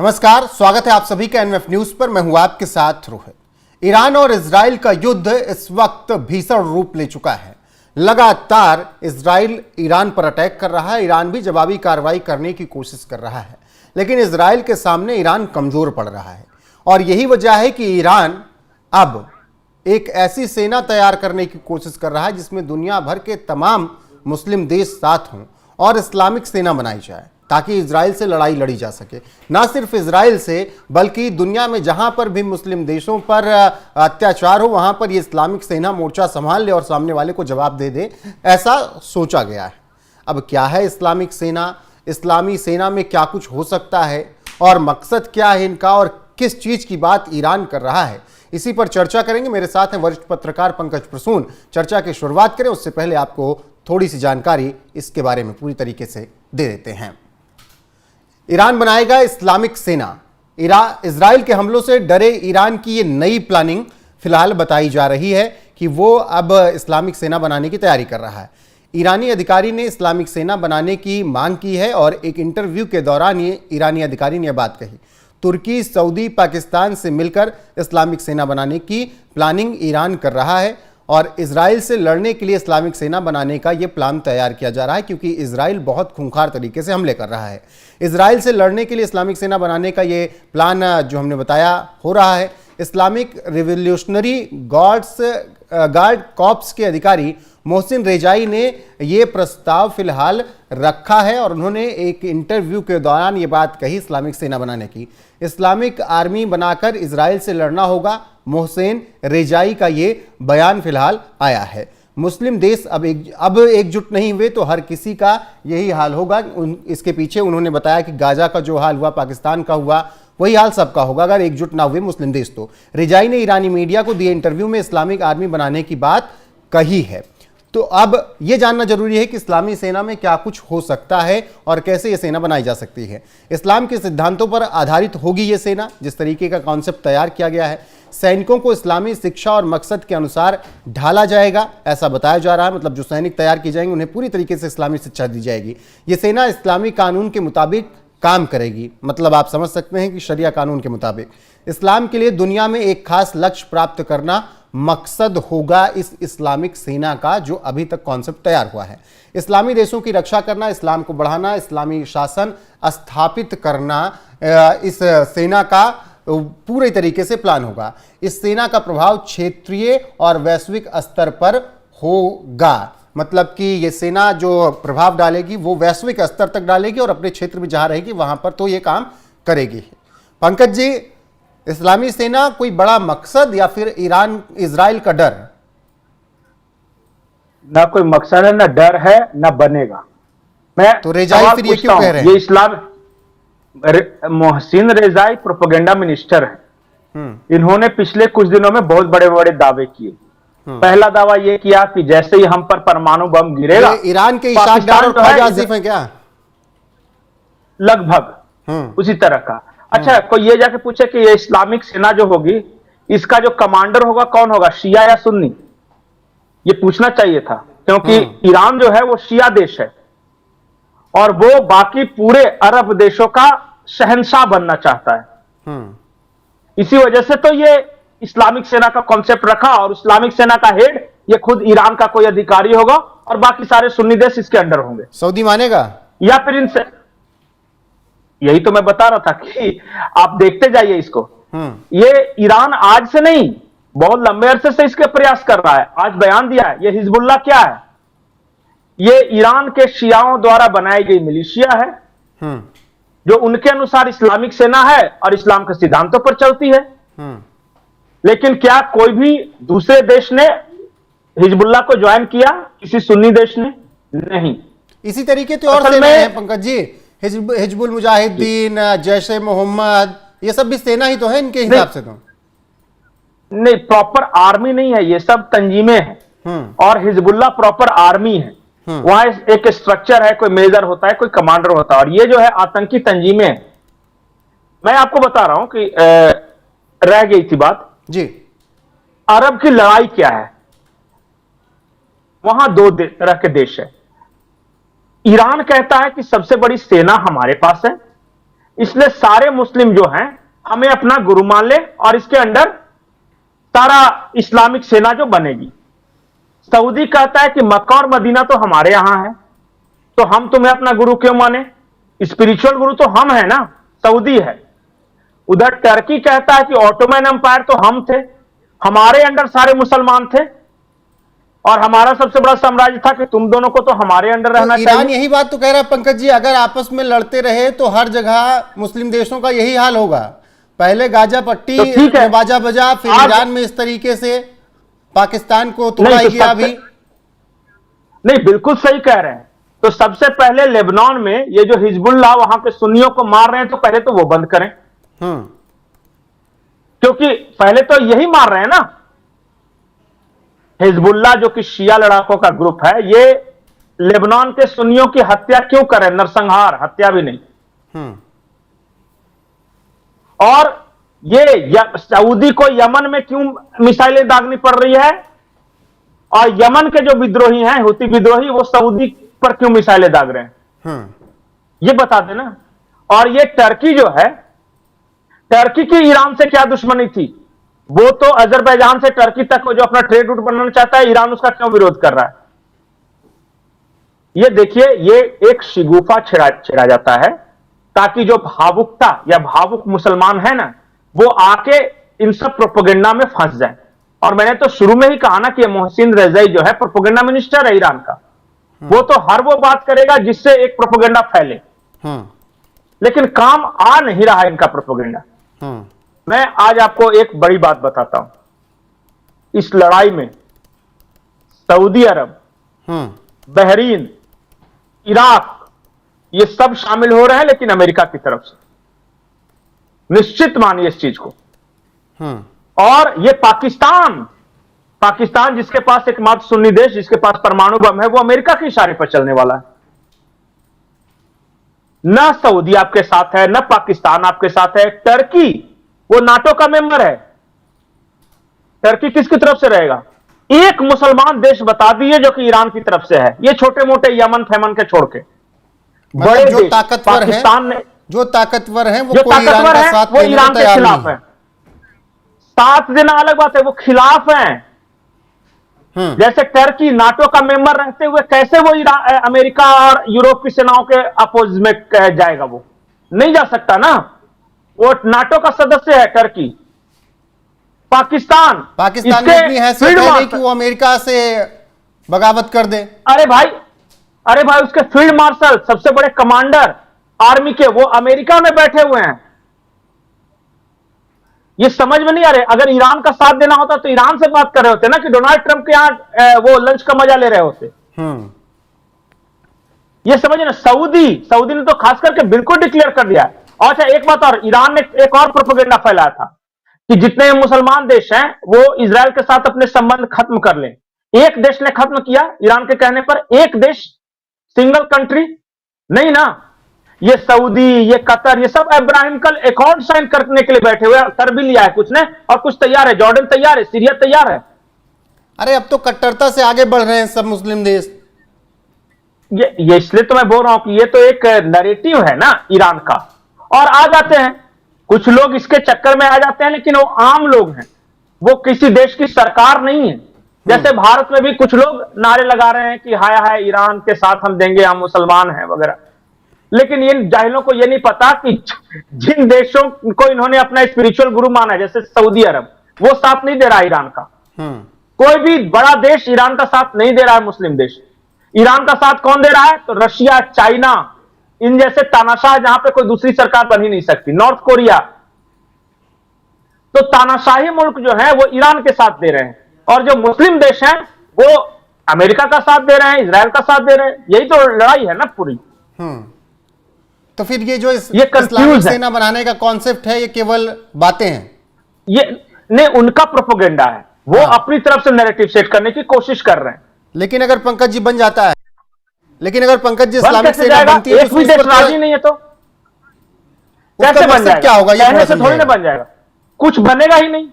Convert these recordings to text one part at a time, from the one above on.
नमस्कार, स्वागत है आप सभी का एनएफ न्यूज पर। मैं हूं आपके साथ रोहित। ईरान और इजराइल का युद्ध इस वक्त भीषण रूप ले चुका है। लगातार इजराइल ईरान पर अटैक कर रहा है, ईरान भी जवाबी कार्रवाई करने की कोशिश कर रहा है, लेकिन इजराइल के सामने ईरान कमजोर पड़ रहा है। और यही वजह है कि ईरान अब एक ऐसी सेना तैयार करने की कोशिश कर रहा है जिसमें दुनिया भर के तमाम मुस्लिम देश साथ हों और इस्लामिक सेना बनाई जाए ताकि इजराइल से लड़ाई लड़ी जा सके। ना सिर्फ इजराइल से बल्कि दुनिया में जहां पर भी मुस्लिम देशों पर अत्याचार हो वहां पर ये इस्लामिक सेना मोर्चा संभाल ले और सामने वाले को जवाब दे दे, ऐसा सोचा गया है। अब क्या है इस्लामिक सेना, इस्लामी सेना में क्या कुछ हो सकता है और मकसद क्या है इनका और किस चीज की बात ईरान कर रहा है, इसी पर चर्चा करेंगे। मेरे साथ हैं वरिष्ठ पत्रकार पंकज प्रसून। चर्चा की शुरुआत करें उससे पहले आपको थोड़ी सी जानकारी इसके बारे में पूरी तरीके से दे देते हैं। ईरान बनाएगा इस्लामिक सेना। इजराइल के हमलों से डरे ईरान की ये नई प्लानिंग फिलहाल बताई जा रही है कि वो अब इस्लामिक सेना बनाने की तैयारी कर रहा है। ईरानी अधिकारी ने इस्लामिक सेना बनाने की मांग की है और एक इंटरव्यू के दौरान ये ईरानी अधिकारी ने यह बात कही। तुर्की, सऊदी, पाकिस्तान से मिलकर इस्लामिक सेना बनाने की प्लानिंग ईरान कर रहा है और इजराइल से लड़ने के लिए इस्लामिक सेना बनाने का यह प्लान तैयार किया जा रहा है क्योंकि इजराइल बहुत खूंखार तरीके से हमले कर रहा है। इजराइल से लड़ने के लिए इस्लामिक सेना बनाने का ये प्लान जो हमने बताया हो रहा है। इस्लामिक रिवोल्यूशनरी गार्ड कॉर्प्स के अधिकारी मोहसिन रेजाई ने ये प्रस्ताव फिलहाल रखा है और उन्होंने एक इंटरव्यू के दौरान ये बात कही इस्लामिक सेना बनाने की। इस्लामिक आर्मी बनाकर इजराइल से लड़ना होगा, मोहसिन रेजाई का ये बयान फिलहाल आया है। मुस्लिम देश अब एकजुट नहीं हुए तो हर किसी का यही हाल होगा। इसके पीछे उन्होंने बताया कि गाजा का जो हाल हुआ, पाकिस्तान का हुआ, वही हाल सबका होगा अगर एकजुट ना हुए मुस्लिम देश तो। रेजाई ने ईरानी मीडिया को दिए इंटरव्यू में इस्लामिक आर्मी बनाने की बात कही है। तो अब यह जानना जरूरी है कि इस्लामी सेना में क्या कुछ हो सकता है और कैसे यह सेना बनाई जा सकती है। इस्लाम के सिद्धांतों पर आधारित होगी यह सेना, जिस तरीके का कॉन्सेप्ट तैयार किया गया है। सैनिकों को इस्लामी शिक्षा और मकसद के अनुसार ढाला जाएगा, ऐसा बताया जा रहा है। मतलब जो सैनिक तैयार किए जाएंगे उन्हें पूरी तरीके से इस्लामी शिक्षा दी जाएगी। यह सेना इस्लामी कानून के मुताबिक काम करेगी। मतलब आप समझ सकते हैं कि शरिया कानून के मुताबिक इस्लाम के लिए दुनिया में एक खास लक्ष्य प्राप्त करना मकसद होगा इस इस्लामिक सेना का, जो अभी तक कॉन्सेप्ट तैयार हुआ है। इस्लामी देशों की रक्षा करना, इस्लाम को बढ़ाना, इस्लामी शासन स्थापित करना इस सेना का पूरे तरीके से प्लान होगा। इस सेना का प्रभाव क्षेत्रीय और वैश्विक स्तर पर होगा। मतलब कि ये सेना जो प्रभाव डालेगी वो वैश्विक स्तर तक डालेगी और अपने क्षेत्र में जहां रहेगी वहां पर तो ये काम करेगी। पंकज जी, इस्लामी सेना कोई बड़ा मकसद या फिर इजराइल का डर? ना कोई मकसद है, ना डर है, ना बनेगा। मैं तो रेजाई फिर ये क्यों कह रहे हैं? ये इस्लाम मोहसिन रेजाई प्रोपेगेंडा मिनिस्टर है। इन्होंने पिछले कुछ दिनों में बहुत बड़े बड़े दावे किए। पहला दावा यह किया कि जैसे ही हम पर परमाणु बम गिरेगा, ईरान के इशाक डार और ख्वाजा आसिफ हैं क्या? लगभग उसी तरह का। अच्छा, कोई ये जाके पूछे कि ये इस्लामिक सेना जो होगी, इसका जो कमांडर होगा कौन होगा, शिया या सुन्नी? ये पूछना चाहिए था, क्योंकि ईरान जो है वो शिया देश है और वो बाकी पूरे अरब देशों का शहंशाह बनना चाहता है। इसी वजह से तो ये इस्लामिक सेना का कॉन्सेप्ट रखा और इस्लामिक सेना का हेड ये खुद ईरान का कोई अधिकारी होगा और बाकी सारे सुन्नी देश इसके अंडर होंगे। सऊदी मानेगा या फिर इनसे, यही तो मैं बता रहा था कि आप देखते जाइए इसको। ये ईरान आज से नहीं, बहुत लंबे अरसे से इसके प्रयास कर रहा है। आज बयान दिया है। ये हिजबुल्लाह क्या है? ये ईरान के शियाओं द्वारा बनाई गई मिलिशिया है जो उनके अनुसार इस्लामिक सेना है और इस्लाम के सिद्धांतों पर चलती है। लेकिन क्या कोई भी दूसरे देश ने हिजबुल्लाह को ज्वाइन किया? किसी सुन्नी देश ने नहीं। इसी तरीके से और सेना है पंकज जी, हिजबुल मुजाहिदीन, जैश ए मोहम्मद, ये सब भी सेना ही तो है इनके हिसाब से तो। नहीं, प्रॉपर आर्मी नहीं है, ये सब तंजीमें हैं। और हिजबुल्लाह प्रॉपर आर्मी है। वहां एक स्ट्रक्चर है, कोई मेजर होता है, कोई कमांडर होता है, और ये जो है आतंकी तंजीमें हैं। मैं आपको बता रहा हूं कि रह गई थी बात जी। अरब की लड़ाई क्या है? वहां दो तरह के देश है। ईरान कहता है कि सबसे बड़ी सेना हमारे पास है, इसलिए सारे मुस्लिम जो हैं हमें अपना गुरु मान ले और इसके अंडर सारा इस्लामिक सेना जो बनेगी। सऊदी कहता है कि मक्का और मदीना तो हमारे यहां है, तो हम तुम्हें अपना गुरु क्यों माने? स्पिरिचुअल गुरु तो हम है ना, सऊदी है। उधर टर्की कहता है कि ऑटोमन एम्पायर तो हम थे, हमारे अंडर सारे मुसलमान थे और हमारा सबसे बड़ा साम्राज्य था कि तुम दोनों को तो हमारे अंडर रहना ईरान चाहिए। यही बात तो कह रहा है पंकज जी, अगर आपस में लड़ते रहे तो हर जगह मुस्लिम देशों का यही हाल होगा। पहले गाजा पट्टी तो ठीक है, में बाजा बजा, फिर आज- ईरान में इस तरीके से पाकिस्तान को तोड़ा नहीं, ही तो गया सबसे- अभी। नहीं, बिल्कुल सही कह रहे हैं। तो सबसे पहले लेबनान में ये जो हिजबुल्लाह वहां के सुन्नियों को मार रहे हैं, तो पहले तो वो बंद करें, क्योंकि पहले तो यही मार रहे हैं ना। हिजबुल्लाह जो कि शिया लड़ाकों का ग्रुप है, ये लेबनान के सुन्नियों की हत्या क्यों करे? नरसंहार, हत्या भी नहीं। और ये सऊदी को यमन में क्यों मिसाइलें दागनी पड़ रही है? और यमन के जो विद्रोही हैं, हुती विद्रोही, वो सऊदी पर क्यों मिसाइलें दाग रहे हैं? ये बता देना। और ये टर्की जो है, टर्की की ईरान से क्या दुश्मनी थी? वो तो अजरबैजान से टर्की तक जो अपना ट्रेड रूट बनाना चाहता है, ईरान उसका क्यों विरोध कर रहा है? ये देखिए, ये एक शिगुफा छेड़ा जाता है ताकि जो भावुकता या भावुक मुसलमान है ना, वो आके इन सब प्रोपेगेंडा में फंस जाए। और मैंने तो शुरू में ही कहा ना कि मोहसिन रजाई जो है प्रोपेगेंडा मिनिस्टर है ईरान का, वो तो हर वो बात करेगा जिससे एक प्रोपेगेंडा फैले, लेकिन काम आ नहीं रहा है इनका प्रोपेगेंडा। मैं आज आपको एक बड़ी बात बताता हूं। इस लड़ाई में सऊदी अरब, बहरीन, इराक, ये सब शामिल हो रहे हैं, लेकिन अमेरिका की तरफ से। निश्चित मानिए इस चीज को। और ये पाकिस्तान जिसके पास एकमात्र सुन्नी देश, जिसके पास परमाणु बम है, वो अमेरिका के इशारे पर चलने वाला है। न सऊदी आपके साथ है, न पाकिस्तान आपके साथ है। टर्की, वो नाटो का मेंबर है। टर्की किसकी तरफ से रहेगा? एक मुसलमान देश बता दिए जो कि ईरान की तरफ से है। ये छोटे मोटे यमन फैमन के छोड़ के बड़े जो देश, ताकतवर पाकिस्तान ने, जो ताकतवर है वो जो कोई ईरान ताकतवर का है साथ वो देने को ईरान के तैयार खिलाफ नहीं है। साथ देना अलग बात है, वो खिलाफ हैं। जैसे टर्की नाटो का मेंबर रहते हुए कैसे वो अमेरिका और यूरोप की सेनाओं के अपोज में जाएगा? वो नहीं जा सकता ना, वो नाटो का सदस्य है टर्की। पाकिस्तान में इसके इतनी हैसियत फील्ड है नहीं मार्शल, कि वो अमेरिका से बगावत कर दे। अरे भाई उसके फील्ड मार्शल, सबसे बड़े कमांडर आर्मी के, वो अमेरिका में बैठे हुए हैं। ये समझ में नहीं आ रहे। अगर ईरान का साथ देना होता तो ईरान से बात कर रहे होते ना, कि डोनाल्ड ट्रंप के यहां वो लंच का मजा ले रहे होते। ये समझे ना। सऊदी ने तो खास करके बिल्कुल डिक्लेयर कर दिया है। और अच्छा, एक बात और, ईरान ने एक और प्रोपेगेंडा फैलाया था कि जितने मुसलमान देश हैं वो इजराइल के साथ अपने संबंध खत्म कर लें। एक देश ने खत्म किया ईरान के कहने पर। एक देश, सिंगल कंट्री नहीं ना। ये सऊदी, ये कतर, ये सब इब्राहिम कल अकॉर्ड साइन करने के लिए बैठे हुए, कर भी लिया है कुछ ने, और कुछ तैयार है। जॉर्डन तैयार है, सीरिया तैयार है। अरे अब तो कट्टरता से आगे बढ़ रहे हैं सब मुस्लिम देश। ये इसलिए तो मैं बोल रहा हूं कि ये तो एक नैरेटिव है ना ईरान का। और आ जाते हैं कुछ लोग, इसके चक्कर में आ जाते हैं, लेकिन वो आम लोग हैं, वो किसी देश की सरकार नहीं है। जैसे भारत में भी कुछ लोग नारे लगा रहे हैं कि हाय हाय ईरान के साथ हम देंगे, हम मुसलमान हैं वगैरह। लेकिन इन जाहिलों को यह नहीं पता कि जिन देशों को इन्होंने अपना स्पिरिचुअल गुरु माना है, जैसे सऊदी अरब, वो साथ नहीं दे रहा ईरान का। कोई भी बड़ा देश ईरान का साथ नहीं दे रहा है। मुस्लिम देश ईरान का साथ कौन दे रहा है? तो रशिया, चाइना, इन जैसे तानाशाह, जहां पे कोई दूसरी सरकार बन ही नहीं सकती। नॉर्थ कोरिया, तो तानाशाही मुल्क जो है वो ईरान के साथ दे रहे हैं। और जो मुस्लिम देश हैं वो अमेरिका का साथ दे रहे हैं, इजराइल का साथ दे रहे हैं। यही तो लड़ाई है ना पूरी। तो फिर ये जो ये इस्लामिक सेना बनाने का कॉन्सेप्ट है, ये केवल बातें हैं? ये नहीं, उनका प्रोपेगेंडा है। वो अपनी तरफ से नैरेटिव सेट करने की कोशिश कर रहे हैं। लेकिन अगर पंकज जी बन जाता है, लेकिन अगर पंकज जी इस्लामिक सेना जाएगा, बनती है, एक भी देश राजी नहीं है तो कैसे बन जाएगा? क्या होगा? कहने से थोड़ी ना बन जाएगा, कुछ बनेगा ही नहीं।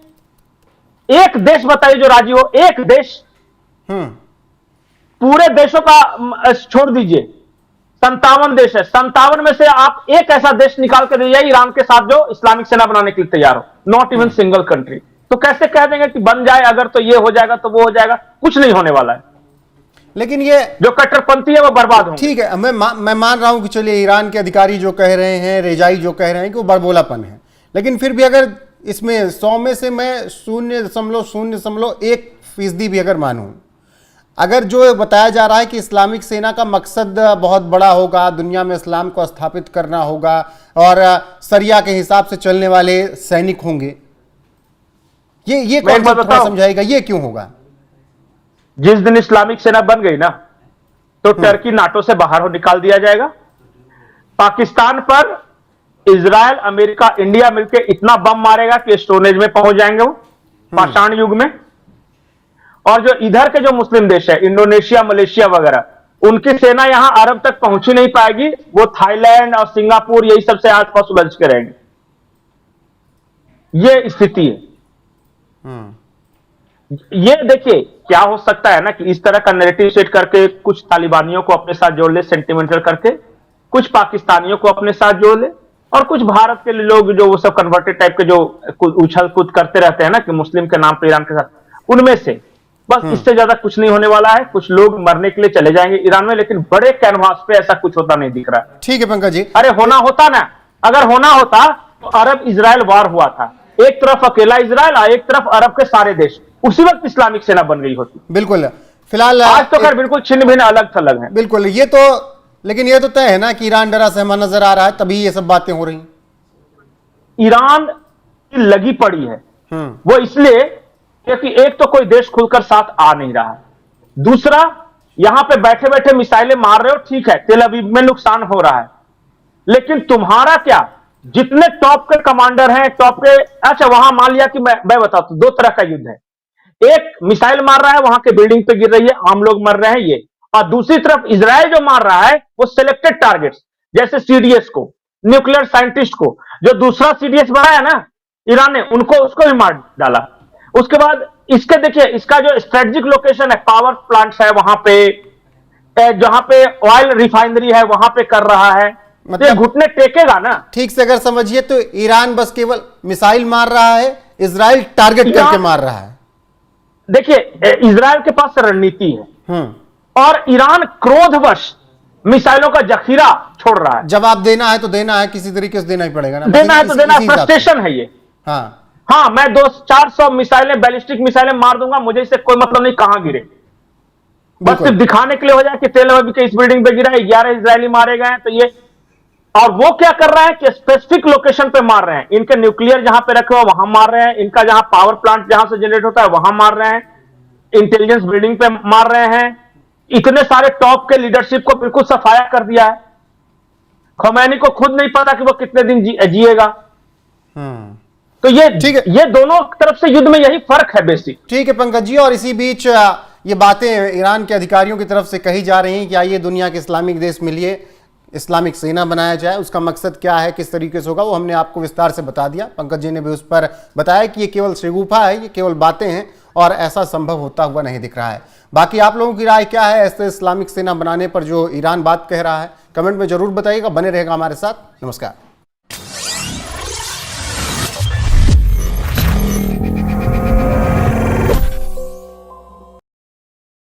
एक देश बताइए जो राजी हो। एक देश, पूरे देशों का छोड़ दीजिए, 57 देश है, 57 में से आप एक ऐसा देश निकाल कर दीजिए ईरान के साथ जो इस्लामिक सेना बनाने के लिए तैयार हो, नॉट इवन सिंगल कंट्री। तो कैसे कह देंगे कि बन जाए अगर तो ये हो जाएगा तो वो हो जाएगा? कुछ नहीं होने वाला है। लेकिन ये जो कट्टरपंथी है वो बर्बाद होंगे। ठीक है, मैं मान रहा हूं कि चलिए ईरान के अधिकारी जो कह रहे हैं, रेजाई जो कह रहे हैं कि वो बड़बोलापन है, लेकिन फिर भी अगर इसमें 100 में से मैं 0.01% भी अगर मानूं, अगर जो बताया जा रहा है कि इस्लामिक सेना का मकसद बहुत बड़ा होगा, दुनिया में इस्लाम को स्थापित करना होगा और सरिया के हिसाब से चलने वाले सैनिक होंगे, ये कौन थोड़ा समझाएगा, ये क्यों होगा? जिस दिन इस्लामिक सेना बन गई ना, तो टर्की नाटो से बाहर हो निकाल दिया जाएगा। पाकिस्तान पर इजराइल, अमेरिका, इंडिया मिलकर इतना बम मारेगा कि स्टोनेज में पहुंच जाएंगे वो पाषाण युग में। और जो इधर के जो मुस्लिम देश है, इंडोनेशिया, मलेशिया वगैरह, उनकी सेना यहां अरब तक पहुंच ही नहीं पाएगी। वो थाईलैंड और सिंगापुर यही सबसे आसपास उलझ के रहेंगे। ये स्थिति है। ये देखिए क्या हो सकता है ना कि इस तरह का नैरेटिव सेट करके कुछ तालिबानियों को अपने साथ जोड़ ले, सेंटिमेंटल करके, कुछ पाकिस्तानियों को अपने साथ जोड़ ले, और कुछ भारत के लोग जो वो सब कन्वर्टेड टाइप के जो उछल कूद करते रहते हैं ना कि मुस्लिम के नाम पे ईरान के साथ, उनमें से बस इससे ज्यादा कुछ नहीं होने वाला है। कुछ लोग मरने के लिए चले जाएंगे ईरान में, लेकिन बड़े कैनवास पे ऐसा कुछ होता नहीं दिख रहा। ठीक है पंकज जी। अरे होना होता ना, अगर होना होता तो अरब इजराइल वार हुआ था, एक तरफ अकेला इजराइल और एक तरफ अरब के सारे देश, उसी वक्त इस्लामिक सेना बन गई होती। बिल्कुल। फिलहाल आज तो खैर बिल्कुल छिन्न भिन्न अलग थलग है। बिल्कुल। लेकिन ये तो तय है ना कि ईरान डरा सहमा नजर आ रहा है, तभी ये सब बातें हो रही। ईरान की लगी पड़ी है वो इसलिए क्योंकि एक तो कोई देश खुलकर साथ आ नहीं रहा है, दूसरा यहां पे बैठे बैठे मिसाइलें मार रहे हो, ठीक है, तेल अवीव में नुकसान हो रहा है, लेकिन तुम्हारा क्या, जितने टॉप के कमांडर हैं, टॉप के, अच्छा वहां मान लिया कि मैं बताता हूं, दो तरह का युद्ध है। एक मिसाइल मार रहा है, वहां के बिल्डिंग पे गिर रही है, आम लोग मर रहे हैं, ये, और दूसरी तरफ इजराइल जो मार रहा है वो सिलेक्टेड टारगेट्स, जैसे सीडीएस को, न्यूक्लियर साइंटिस्ट को, जो दूसरा सीडीएस बनाया ना ईरान ने, उसको भी मार डाला। उसके बाद इसके देखिए, इसका जो स्ट्रेटेजिक लोकेशन है, पावर प्लांट्स है वहां पे, जहां पे ऑयल रिफाइनरी है वहां पे कर रहा है, मतलब घुटने टेकेगा ना। ठीक से अगर समझिए तो ईरान बस केवल मिसाइल मार रहा है, इजराइल टारगेट करके मार रहा है। देखिए इजराइल के पास रणनीति है और ईरान क्रोधवश मिसाइलों का जखीरा छोड़ रहा है। जवाब देना है तो देना है, किसी तरीके से देना ही पड़ेगा ना, देना है तो देना, फ्रस्ट्रेशन है ये। हाँ मैं 200-400 मिसाइलें, बैलिस्टिक मिसाइलें मार दूंगा, मुझे इससे कोई मतलब नहीं कहां गिरे, बस सिर्फ दिखाने के लिए हो जाए कि तेल अवीव के इस बिल्डिंग पे गिरा है, 11 इजरायली मारे गए हैं, तो ये। और वो क्या कर रहा है कि स्पेसिफिक लोकेशन पे मार रहे हैं, इनके न्यूक्लियर जहां पे रखे हो वहां मार रहे हैं, इनका जहां पावर प्लांट जहां से जनरेट होता है वहां मार रहे हैं, इंटेलिजेंस बिल्डिंग पे मार रहे हैं, इतने सारे टॉप के लीडरशिप को बिल्कुल सफाया कर दिया है। खमैनी को खुद नहीं पता कि वो कितने दिन जिएगा। तो ये दोनों तरफ से युद्ध में यही फर्क है बेसिक। ठीक है पंकज जी, और इसी बीच ये बातें ईरान के अधिकारियों की तरफ से कही जा रही हैं कि आइए दुनिया के इस्लामिक देश मिलिए, इस्लामिक सेना बनाया जाए, उसका मकसद क्या है, किस तरीके से होगा, वो हमने आपको विस्तार से बता दिया। पंकज जी ने भी उस पर बताया कि ये केवल शगुफा है, ये केवल बातें हैं और ऐसा संभव होता हुआ नहीं दिख रहा है। बाकी आप लोगों की राय क्या है ऐसे इस्लामिक सेना बनाने पर जो ईरान बात कह रहा है, कमेंट में जरूर बताइएगा। बने रहेगा हमारे साथ। नमस्कार।